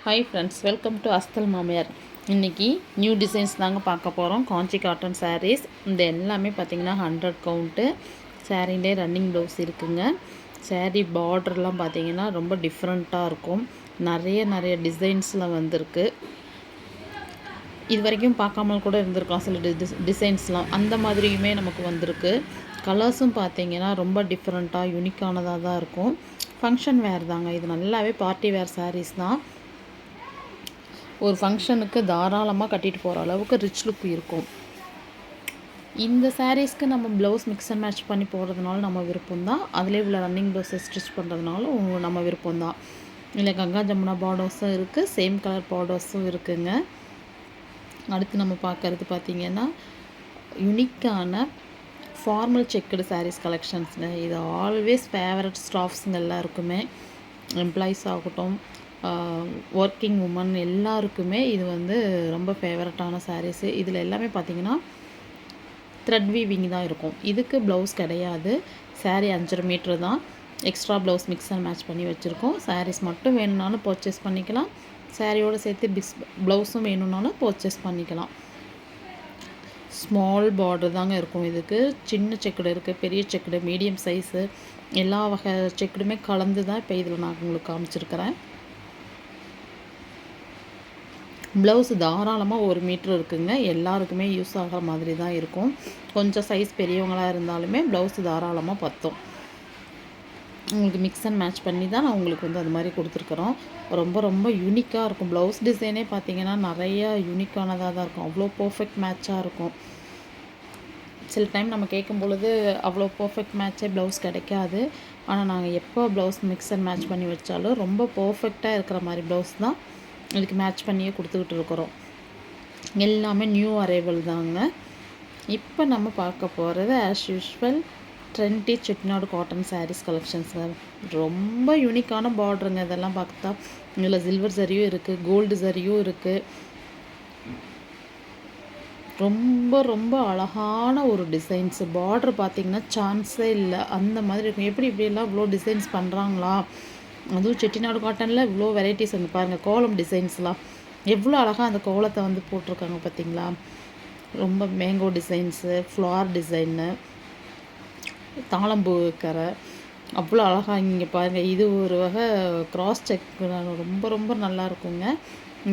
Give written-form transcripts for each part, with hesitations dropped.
Hi friends, welcome to அஸ்தல் மாமியார். இன்றைக்கி new designs தாங்க பார்க்க போகிறோம். காஞ்சி காட்டன் சாரீஸ். இந்த எல்லாமே பார்த்திங்கன்னா 100 கவுண்ட்டு. சாரீலே ரன்னிங் ப்ளவுஸ் இருக்குங்க. சாரீ பார்டர்லாம் பார்த்திங்கன்னா ரொம்ப டிஃப்ரெண்ட்டாக இருக்கும். நிறைய டிசைன்ஸில் வந்திருக்கு. இது வரைக்கும் பார்க்காமல் கூட இருந்திருக்கலாம் சில டிசைன்ஸ்லாம். அந்த மாதிரியுமே நமக்கு வந்திருக்கு. கலர்ஸும் பார்த்திங்கன்னா ரொம்ப டிஃப்ரெண்ட்டாக யூனிக்கானதாக தான் இருக்கும். ஃபங்க்ஷன் வேர் தாங்க. இது நல்லாவே பார்ட்டி வேர் சாரீஸ் தான். ஒரு ஃபங்க்ஷனுக்கு தாராளமாக கட்டிட்டு போகிற அளவுக்கு ரிச் லுக் இருக்கும். இந்த சாரீஸ்க்கு நம்ம ப்ளவுஸ் மிக்ஸ் அண்ட் மேட்ச் பண்ணி போடுறதுனால நம்ம விருப்பம் தான். அதிலே உள்ள ரன்னிங் ப்ளவுஸை ஸ்டிச் பண்ணுறதுனாலும் நம்ம விருப்பம் தான். இல்லை கங்கா ஜமுனா பார்டர்ஸும் இருக்குது, சேம் கலர் பார்டர்ஸும் இருக்குதுங்க. அடுத்து நம்ம பார்க்குறது பார்த்திங்கன்னா யுனிக்கான ஃபார்மல் செக்குடு சாரீஸ் கலெக்ஷன்ஸுங்க. இது ஆல்வேஸ் ஃபேவரட் ஸ்டாஃப்ஸுங்க எல்லாருக்குமே, எம்ப்ளாயீஸ் ஆகட்டும், ஒர்க்கிங் உமன் எல்லாருக்குமே இது ரொம்ப ஃபேவரட்டான சாரீஸு. இதில் எல்லாமே பார்த்திங்கன்னா த்ரெட் வீவிங் தான் இருக்கும். இதுக்கு ப்ளவுஸ் கிடையாது. சாரீ 5.5 மீட்ரு தான். Extra blouse mix and match பண்ணி வச்சுருக்கோம். சாரீஸ் மட்டும் வேணும்னாலும் பர்ச்சேஸ் பண்ணிக்கலாம். சாரியோடு சேர்த்து ப்ளவுஸும் வேணும்னாலும் பர்ச்சேஸ் பண்ணிக்கலாம். ஸ்மால் பார்டர் தாங்க இருக்கும். இதுக்கு சின்ன செக்குடு இருக்குது, பெரிய செக்குடு, மீடியம் சைஸு, எல்லா வகை செக்குடுமே கலந்து தான் இப்போ இதில் நான் உங்களுக்கு காமிச்சிருக்கிறேன். ப்ளவுஸ் தாராளமாக 1 மீட்ரு இருக்குதுங்க. எல்லாருக்குமே யூஸ் ஆகிற மாதிரி தான் இருக்கும். கொஞ்சம் சைஸ் பெரியவங்களாக இருந்தாலுமே ப்ளவுஸ் தாராளமாக பற்றும். உங்களுக்கு மிக்ஸ் அண்ட் மேட்ச் பண்ணி தான் நான் உங்களுக்கு அது மாதிரி கொடுத்துருக்குறோம். ரொம்ப யூனிக்காக இருக்கும். ப்ளவுஸ் டிசைனே பார்த்திங்கன்னா நிறையா யூனிக்கானதாக தான் இருக்கும். அவ்வளோ பர்ஃபெக்ட் மேட்சாக இருக்கும். சில டைம் நம்ம கேட்கும் பொழுது அவ்வளோ பர்ஃபெக்ட் மேட்சே ப்ளவுஸ் கிடைக்காது. ஆனால் நாங்கள் எப்போ ப்ளவுஸ் மிக்ஸ் அண்ட் மேட்ச் பண்ணி வச்சாலும் ரொம்ப பர்ஃபெக்டாக இருக்கிற மாதிரி ப்ளவுஸ் தான் இதுக்கு மேட்ச் பண்ணியே கொடுத்துக்கிட்டு இருக்கிறோம். எல்லாமே நியூ அரைவல் தாங்க. இப்போ நம்ம பார்க்க போகிறது as usual trendy Chettinad cotton sarees collections. ரொம்ப யூனிக்கான பார்டருங்க. இதெல்லாம் பார்த்தா இதில் சில்வர் சரியும் இருக்குது, கோல்டு சரியும் இருக்குது. ரொம்ப அழகான ஒரு டிசைன்ஸு. பார்டர் பார்த்திங்கன்னா சான்ஸே இல்லை, அந்த மாதிரி இருக்கும். இப்படியெல்லாம் இவ்வளோ டிசைன்ஸ் பண்ணுறாங்களா? அதுவும் செட்டிநாடு காட்டனில் இவ்வளோ வெரைட்டிஸ் வந்து பாருங்கள். கோலம் டிசைன்ஸ்லாம் எவ்வளோ அழகாக அந்த கோலத்தை போட்டிருக்காங்க பார்த்திங்களா? ரொம்ப மேங்கோ டிசைன்ஸு, ஃப்ளார் டிசைனு, தாளம்பூ கரை, அவ்வளோ அழகாக. இங்கே பாருங்கள், இது ஒரு வகை க்ராஸ் செக். ரொம்ப நல்லா இருக்குங்க.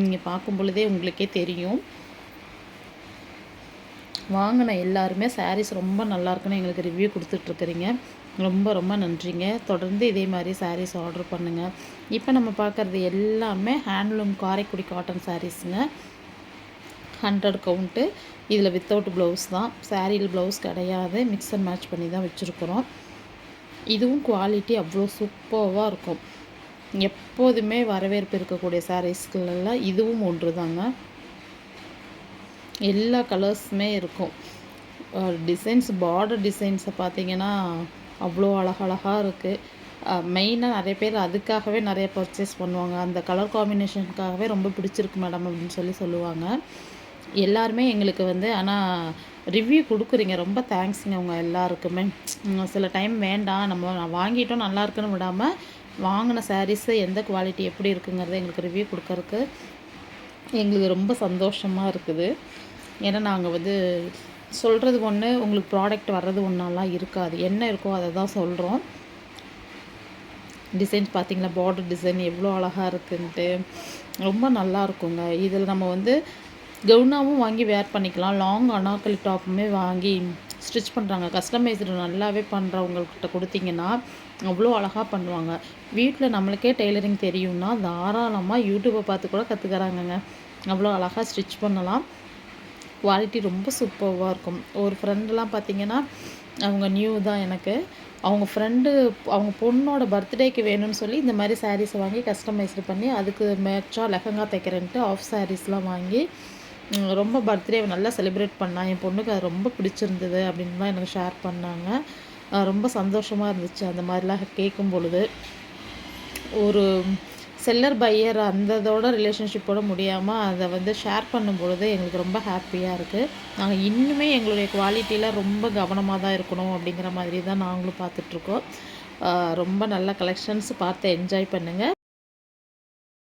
நீங்கள் பார்க்கும் பொழுதே உங்களுக்கே தெரியும். வாங்கின எல்லாருமே சாரீஸ் ரொம்ப நல்லாயிருக்குன்னு எங்களுக்கு ரிவ்யூ கொடுத்துட்ருக்குறீங்க. ரொம்ப நன்றிங்க. தொடர்ந்து இதே மாதிரி சாரீஸ் ஆர்டர் பண்ணுங்கள். இப்போ நம்ம பார்க்குறது எல்லாமே ஹேண்ட்லூம் காரைக்குடி காட்டன் சாரீஸுங்க. 100 கவுண்ட்டு. இதில் வித்தவுட் ப்ளவுஸ் தான். சாரியில் ப்ளவுஸ் கிடையாது. மிக்ஸ் அண்ட் மேட்ச் பண்ணி தான் வச்சுருக்குறோம். இதுவும் குவாலிட்டி அவ்வளோ சூப்பராக இருக்கும். எப்போதுமே வரவேற்பு இருக்கக்கூடிய சாரீஸ்களெல்லாம் இதுவும் ஒன்று தாங்க. எல்லா கலர்ஸுமே இருக்கும். டிசைன்ஸ், பார்டர் டிசைன்ஸை பார்த்திங்கன்னா அவ்வளோ அழகழகாக இருக்குது. மெயினாக நிறைய பேர் அதுக்காகவே நிறைய பர்ச்சேஸ் பண்ணுவாங்க. அந்த கலர் காம்பினேஷனுக்காகவே ரொம்ப பிடிச்சிருக்கு மேடம் அப்படின்னு சொல்லுவாங்க. எல்லாருமே எங்களுக்கு ஆனால் ரிவ்யூ கொடுக்குறீங்க. ரொம்ப தேங்க்ஸுங்க உங்கள் எல்லாருக்குமே. சில டைம் வேண்டாம், நான் வாங்கிட்டோம் நல்லா இருக்குன்னு விடாமல் வாங்கின சாரீஸு எந்த குவாலிட்டி எப்படி இருக்குங்கிறத எங்களுக்கு ரிவ்யூ கொடுக்கறக்கு எங்களுக்கு ரொம்ப சந்தோஷமாக இருக்குது. ஏன்னா நாங்கள் சொல்கிறது ஒன்று, உங்களுக்கு ப்ராடக்ட் வர்றது ஒன்றெல்லாம் இருக்காது. என்ன இருக்கோ அதை தான் சொல்கிறோம். டிசைன்ஸ் பார்த்திங்களா? பார்டர் டிசைன் எவ்வளோ அழகாக இருக்குன்ட்டு ரொம்ப நல்லா இருக்குங்க. இதில் நம்ம கவுனாவும் வாங்கி வேர் பண்ணிக்கலாம். லாங் அனாக்கலி டாப்புமே வாங்கி ஸ்டிச் பண்ணுறாங்க. கஸ்டமைஸ்டு நல்லாவே பண்ணுறவங்கக்கிட்ட கொடுத்திங்கன்னா அவ்வளோ அழகாக பண்ணுவாங்க. வீட்டில் நம்மளுக்கே டெய்லரிங் தெரியும்னா தாராளமாக யூடியூப்பை பார்த்து கூட கற்றுக்கிறாங்கங்க. அவ்வளோ அழகாக ஸ்டிச் பண்ணலாம். குவாலிட்டி ரொம்ப சூப்பராக இருக்கும். ஒரு ஃப்ரெண்டெலாம் பார்த்திங்கன்னா அவங்க நியூ தான் எனக்கு. அவங்க ஃப்ரெண்டு அவங்க பொண்ணோட பர்த்டேக்கு வேணும்னு சொல்லி இந்த மாதிரி சாரீஸை வாங்கி கஸ்டமைஸ்டு பண்ணி அதுக்கு மேட்சாக லெஹங்கா தைக்கிறேன்ட்டு ஆஃப் சாரீஸ்லாம் வாங்கி ரொம்ப பர்த்டேவை நல்லா செலிப்ரேட் பண்ணால். என் பொண்ணுக்கு அது ரொம்ப பிடிச்சிருந்தது அப்படின்லாம் எனக்கு ஷேர் பண்ணாங்க. ரொம்ப சந்தோஷமாக இருந்துச்சு அந்த மாதிரிலாம் கேட்கும் பொழுது. ஒரு செல்லர் பையர் அந்ததோட ரிலேஷன்ஷிப்போட முடியாமல் அதை ஷேர் பண்ணும் பொழுது எங்களுக்கு ரொம்ப ஹாப்பியாக இருக்குது. நாங்கள் இன்னுமே எங்களுடைய குவாலிட்டியில் ரொம்ப கவனமாக தான் இருக்கணும் அப்படிங்கிற மாதிரி தான் நாங்களும் பார்த்துட்ருக்கோம். ரொம்ப நல்ல கலெக்ஷன்ஸ் பார்த்து என்ஜாய் பண்ணுங்கள்.